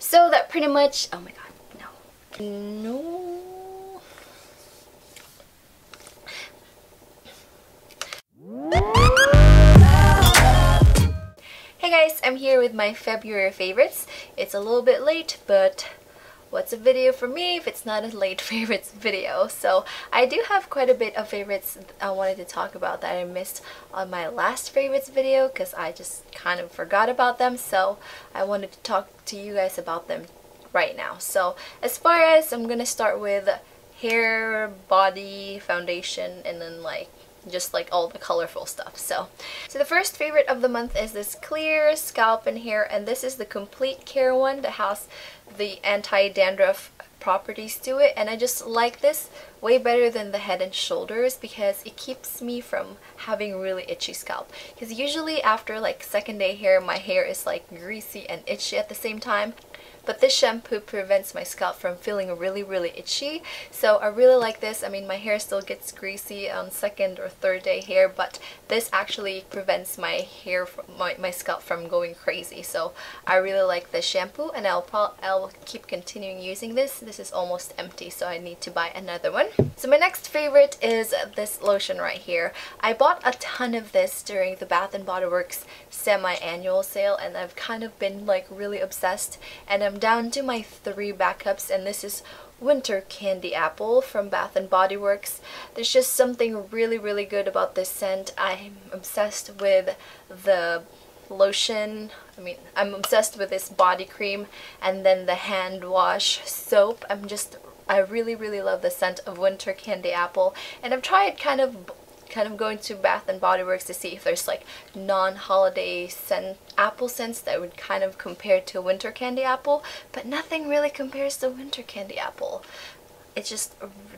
So that pretty much, oh my god, no. Hey guys, I'm here with my February favorites. It's a little bit late, but what's a video for me if it's not a late favorites video? So I do have quite a bit of favorites I wanted to talk about that I missed on my last favorites video because I just kind of forgot about them, so I wanted to talk to you guys about them right now. So as far as, I'm gonna start with hair, body, foundation, and then just all the colorful stuff. So the first favorite of the month is this clear scalp and hair, and this is the complete care one that has the anti-dandruff properties to it, and I just like this way better than the Head and Shoulders because it keeps me from having really itchy scalp, because usually after second day hair my hair is greasy and itchy at the same time. But this shampoo prevents my scalp from feeling really itchy, so I really like this. I mean, my hair still gets greasy on second or third day hair, but this actually prevents my hair, my scalp from going crazy. So I really like this shampoo, and I'll keep continuing using this. This is almost empty, so I need to buy another one. So my next favorite is this lotion right here. I bought a ton of this during the Bath & Body Works semi-annual sale, and I've kind of been really obsessed, and I'm down to my 3 backups, and this is Winter Candy Apple from Bath & Body Works. There's just something really good about this scent. I'm obsessed with the lotion. I mean, I'm obsessed with this body cream and then the hand wash soap. I really love the scent of Winter Candy Apple, and I've tried kind of going to Bath & Body Works to see if there's non-holiday apple scents that would kind of compare to Winter Candy Apple, but nothing really compares to Winter Candy Apple. It's just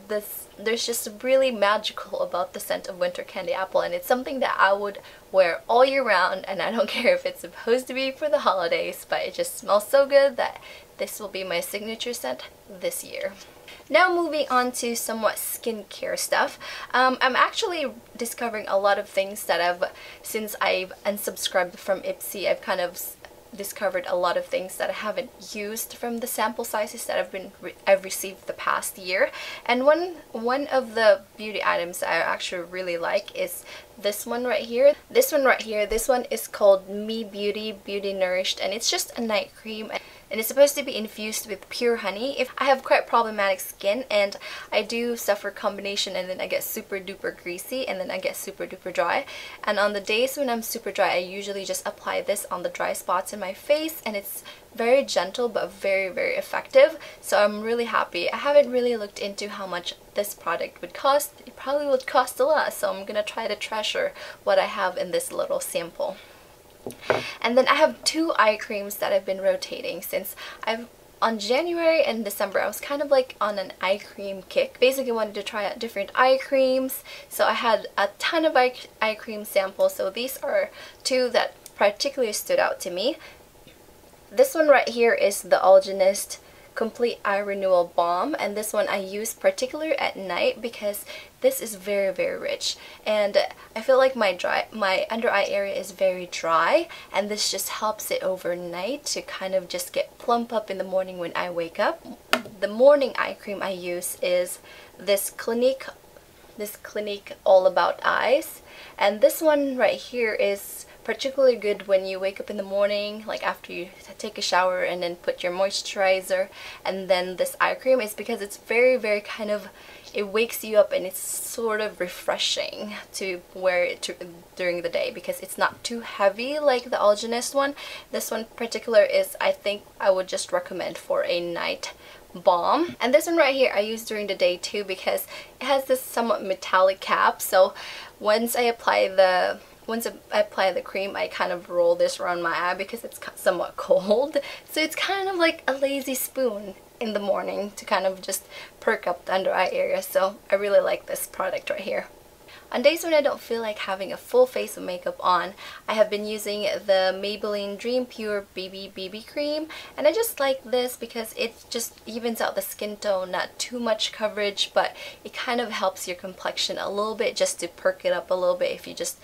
there's just really magical about the scent of Winter Candy Apple, and it's something that I would wear all year round, and I don't care if it's supposed to be for the holidays, but it just smells so good that this will be my signature scent this year. Now moving on to somewhat skincare stuff. I'm actually discovering a lot of things that since I've unsubscribed from Ipsy, I've kind of discovered a lot of things that I haven't used from the sample sizes that I've received the past year. And one of the beauty items I actually really like is this one right here. This one is called Me Beauty Nourished, and it's just a night cream. And it's supposed to be infused with pure honey. If I have quite problematic skin, and I do suffer combination, and then I get super duper greasy, and then I get super duper dry. And on the days when I'm super dry, I usually just apply this on the dry spots in my face, and it's very gentle but very effective. So I'm really happy. I haven't really looked into how much this product would cost. It probably would cost a lot, so I'm gonna try to treasure what I have in this little sample. And then I have 2 eye creams that I've been rotating since on January and December I was kind of on an eye cream kick. Basically wanted to try out different eye creams, so I had a ton of eye cream samples. So these are 2 that particularly stood out to me. This one right here is the Algenist Complete Eye Renewal Balm, and this one I use particularly at night because this is very rich, and I feel like my under eye area is very dry, and this just helps it overnight to kind of just get plump up in the morning when I wake up. The morning eye cream I use is this Clinique All About Eyes, and this one right here is particularly good when you wake up in the morning, after you take a shower and then put your moisturizer and then this eye cream, is because it's very kind of, it wakes you up, and it's sort of refreshing to wear it during the day because it's not too heavy like the Algenist one. This one particular is, I think I would just recommend for a night balm. And this one right here I use during the day too because it has this somewhat metallic cap, so once I apply the cream, I kind of roll this around my eye because it's somewhat cold. So it's kind of like a lazy spoon in the morning to kind of just perk up the under eye area. So I really like this product right here. On days when I don't feel like having a full face of makeup on, I have been using the Maybelline Dream Pure BB Cream, and I just like this because it just evens out the skin tone, not too much coverage, but it kind of helps your complexion a little bit just to perk it up a little bit if you just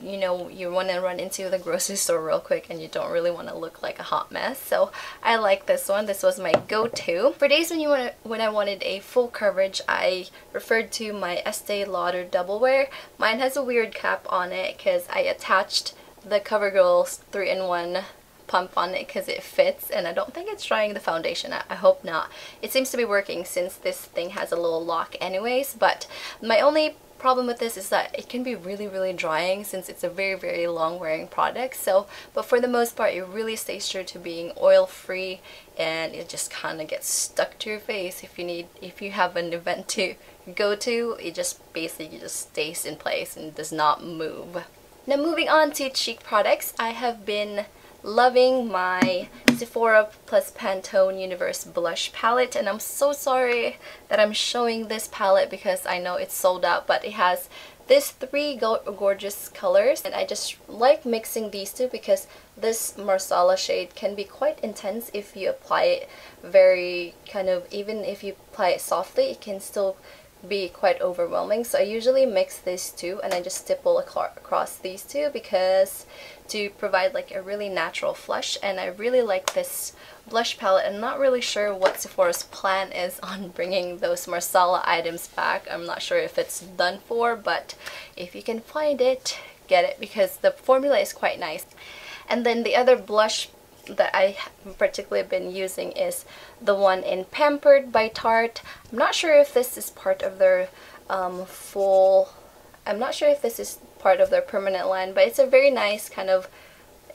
you know, you want to run into the grocery store real quick and you don't really want to look like a hot mess. So I like this one. This was my go-to. For days when I wanted a full coverage, I referred to my Este Lauder Double Wear. Mine has a weird cap on it because I attached the CoverGirl 3-in-1 pump on it because it fits, and I don't think it's drying the foundation. I hope not. It seems to be working since this thing has a little lock anyways, but my only problem with this is that it can be really drying since it's a very long wearing product. So, but for the most part, it really stays true to being oil free, and it just kind of gets stuck to your face if you have an event to go to. It just basically just stays in place and does not move. Now moving on to cheek products, I have been loving my Sephora plus Pantone Universe blush palette, and I'm so sorry that I'm showing this palette because I know it's sold out, but it has these 3 gorgeous colors, and I just like mixing these two because this Marsala shade can be quite intense if you apply it very kind of, even if you apply it softly, it can still be quite overwhelming. So I usually mix these two and I just stipple across these two because to provide like a really natural flush. And I really like this blush palette. I'm not really sure what Sephora's plan is on bringing those Marsala items back. I'm not sure if it's done for, but if you can find it, get it because the formula is quite nice. And then the other blush that I particularly been using is the one in Pampered by Tarte. I'm not sure if this is part of their I'm not sure if this is part of their permanent line, but it's a very nice kind of,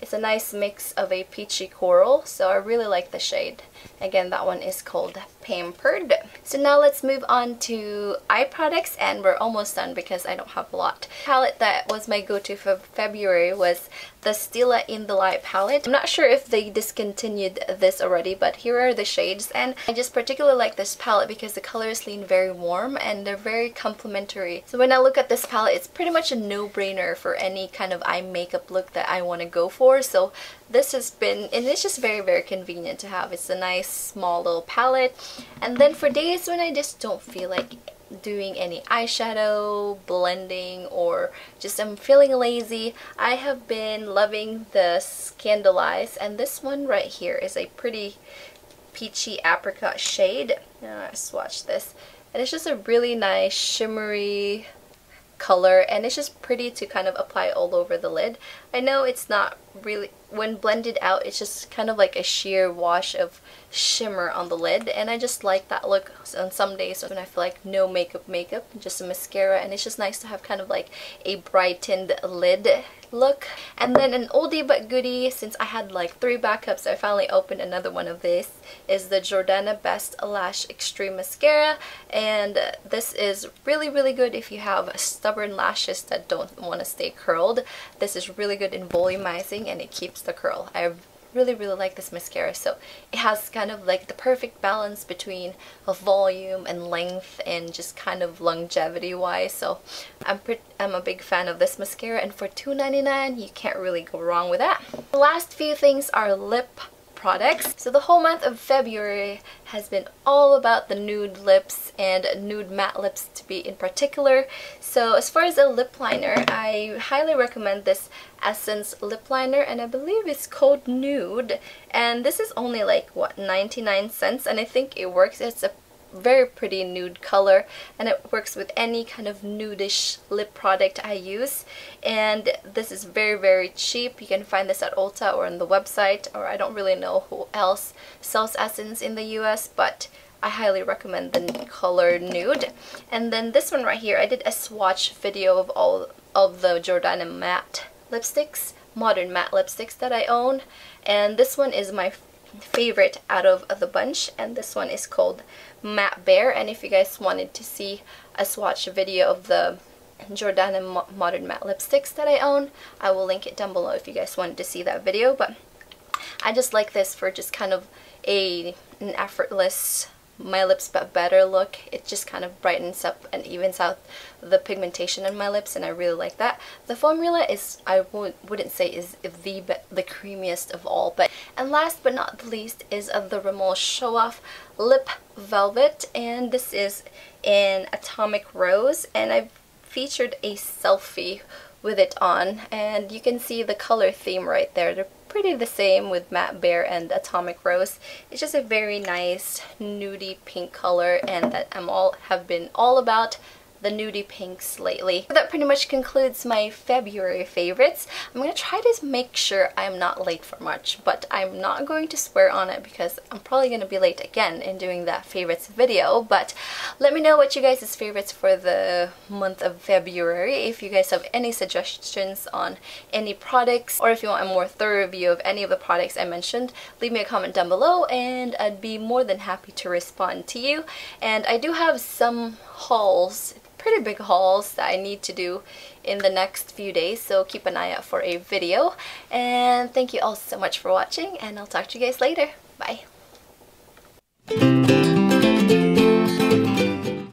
it's a nice mix of a peachy coral, so I really like the shade. Again, that one is called Pampered. So now let's move on to eye products, and we're almost done because I don't have a lot. The palette that was my go-to for February was the Stila In The Light palette. I'm not sure if they discontinued this already, but here are the shades, and I just particularly like this palette because the colors lean very warm and they're very complementary. So when I look at this palette, it's pretty much a no-brainer for any kind of eye makeup look that I want to go for. So this has been, and it's just very convenient to have. It's a nice small little palette. And then for days when I just don't feel like doing any eyeshadow blending, or just I'm feeling lazy, I have been loving the Scandalized, and this one right here is a pretty peachy apricot shade. Let's swatch this, and it's just a really nice shimmery color, and it's just pretty to kind of apply all over the lid. I know it's not really, when blended out, it's just kind of like a sheer wash of shimmer on the lid, and I just like that look on some days when I feel like no makeup, just a mascara, and it's just nice to have kind of like a brightened lid look. And then an oldie but goodie, since I had like 3 backups, I finally opened another one of this, is the Jordana Best Lash Extreme Mascara, and this is really good if you have stubborn lashes that don't want to stay curled. This is really good in volumizing and it keeps the curl. I really like this mascara. So it has kind of like the perfect balance between volume and length and just kind of longevity wise. So I'm a big fan of this mascara, and for $2.99 you can't really go wrong with that. The last few things are lip products. So the whole month of February has been all about the nude lips and nude matte lips to be in particular. So as far as a lip liner, I highly recommend this Essence lip liner, and I believe it's called Nude, and this is only like what, 99 cents, and I think it works. It's a very pretty nude color, and it works with any kind of nudish lip product I use. And this is very cheap. You can find this at Ulta or on the website, or I don't really know who else sells Essence in the US, but I highly recommend the color Nude. And then this one right here, I did a swatch video of all of the Jordana matte lipsticks, modern matte lipsticks that I own, and this one is my favorite out of the bunch, and this one is called Matte Bear. And if you guys wanted to see a swatch video of the Jordana modern matte lipsticks that I own, I will link it down below if you guys wanted to see that video. But I just like this for just kind of an effortless my lips but better look. It just kind of brightens up and evens out the pigmentation in my lips, and I really like that. The formula is, I wouldn't say is the creamiest of all, but, and last but not the least is the Rimmel Show Off Lip Velvet, and this is in Atomic Rose, and I've featured a selfie with it on, and you can see the color theme right there. They're pretty the same with Matte Bare and Atomic Rose. It's just a very nice nudie pink color, and that have been all about the nudie pinks lately. That pretty much concludes my February favorites. I'm gonna try to make sure I'm not late for much, but I'm not going to swear on it because I'm probably gonna be late again in doing that favorites video. But let me know what you guys' favorites for the month of February. If you guys have any suggestions on any products, or if you want a more thorough review of any of the products I mentioned, leave me a comment down below and I'd be more than happy to respond to you. And I do have some hauls, pretty big hauls, that I need to do in the next few days, so keep an eye out for a video. And thank you all so much for watching, and I'll talk to you guys later. Bye.